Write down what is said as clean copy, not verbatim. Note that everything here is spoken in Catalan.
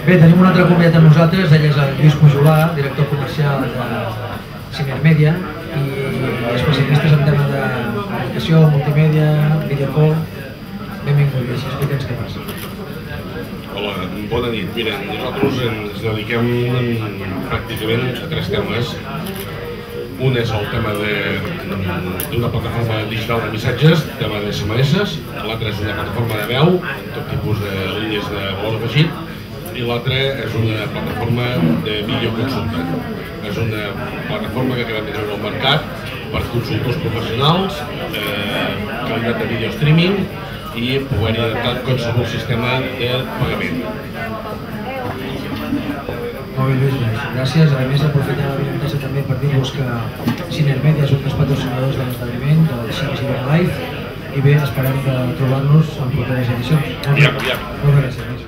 Bé, tenim un altre convidat amb nosaltres, ell és el Lluís Pujolà, director comercial de Cinermèdia i especialistes en temes de comunicació, multimèdia, videocall. Benvingut, Lluís, explica'ns què passa. Hola, bona nit. Mira, nosaltres ens dediquem pràcticament a 3 temes. Un és el tema d'una plataforma digital de missatges, tema de SMS, l'altre és una plataforma de veu, amb tot tipus de línies de valor afegit, i l'altre és una plataforma de videoconsulta. És una plataforma que acabem de treure al mercat per consultors professionals, qualitat de video streaming i poder adaptar qualsevol sistema de pagament. Molt bé, Lluís, gràcies. A més, aprofitem l'avinentatge també per dir-vos que Cinermèdia és un dels patrocinadors de l'esdeveniment, del Cinecident Live, i bé, esperem trobar-nos en properes edicions. Moltes gràcies.